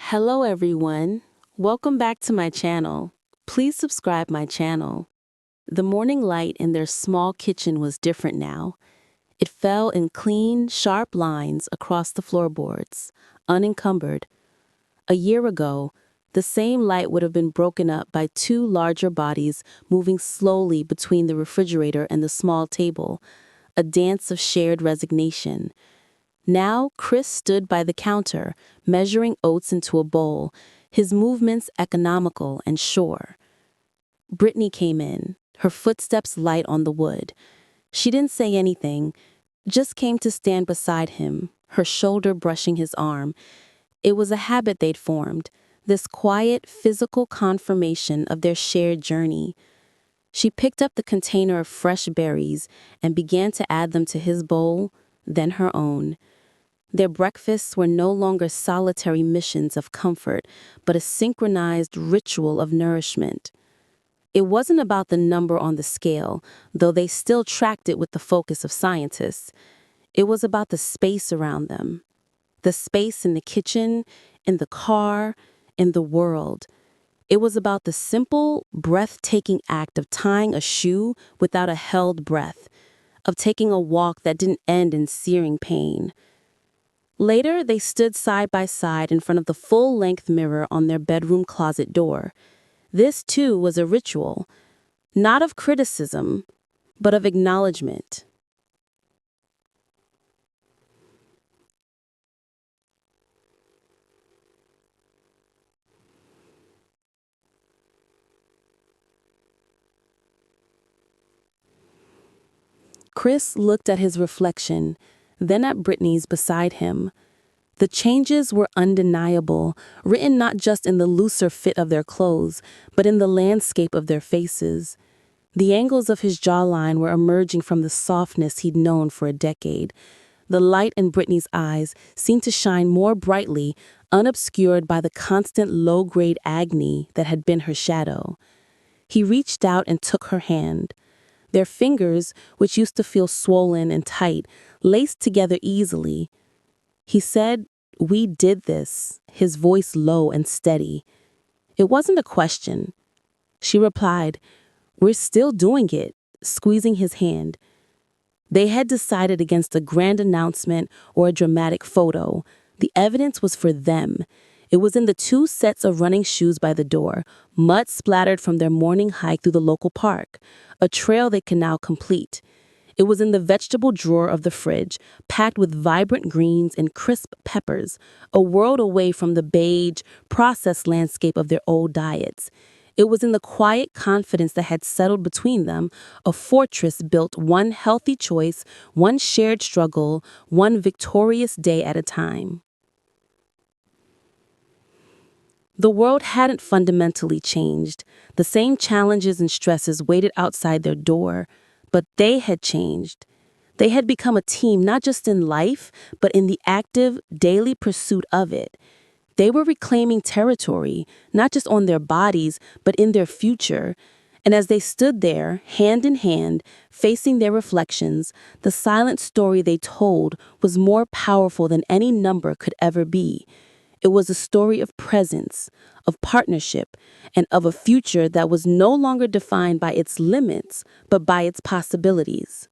Hello everyone. Welcome back to my channel. Please subscribe my channel. The morning light in their small kitchen was different now. It fell in clean, sharp lines across the floorboards, unencumbered. A year ago, the same light would have been broken up by two larger bodies moving slowly between the refrigerator and the small table, a dance of shared resignation. Now, Chris stood by the counter, measuring oats into a bowl, his movements economical and sure. Brittany came in, her footsteps light on the wood. She didn't say anything, just came to stand beside him, her shoulder brushing his arm. It was a habit they'd formed, this quiet, physical confirmation of their shared journey. She picked up the container of fresh berries and began to add them to his bowl, then her own. Their breakfasts were no longer solitary missions of comfort, but a synchronized ritual of nourishment. It wasn't about the number on the scale, though they still tracked it with the focus of scientists. It was about the space around them. The space in the kitchen, in the car, in the world. It was about the simple, breathtaking act of tying a shoe without a held breath, of taking a walk that didn't end in searing pain. Later, they stood side by side in front of the full-length mirror on their bedroom closet door. This, too, was a ritual, not of criticism, but of acknowledgement. Chris looked at his reflection, then at Brittany's beside him. The changes were undeniable, written not just in the looser fit of their clothes, but in the landscape of their faces. The angles of his jawline were emerging from the softness he'd known for a decade. The light in Brittany's eyes seemed to shine more brightly, unobscured by the constant low-grade agony that had been her shadow. He reached out and took her hand. Their fingers, which used to feel swollen and tight, laced together easily. He said, "We did this," his voice low and steady. It wasn't a question. She replied, "We're still doing it," squeezing his hand. They had decided against a grand announcement or a dramatic photo. The evidence was for them. It was in the two sets of running shoes by the door, mud splattered from their morning hike through the local park, a trail they could now complete. It was in the vegetable drawer of the fridge, packed with vibrant greens and crisp peppers, a world away from the beige, processed landscape of their old diets. It was in the quiet confidence that had settled between them, a fortress built one healthy choice, one shared struggle, one victorious day at a time. The world hadn't fundamentally changed. The same challenges and stresses waited outside their door, but they had changed. They had become a team not just in life, but in the active, daily pursuit of it. They were reclaiming territory, not just on their bodies, but in their future. And as they stood there, hand in hand, facing their reflections, the silent story they told was more powerful than any number could ever be. It was a story of presence, of partnership, and of a future that was no longer defined by its limits, but by its possibilities.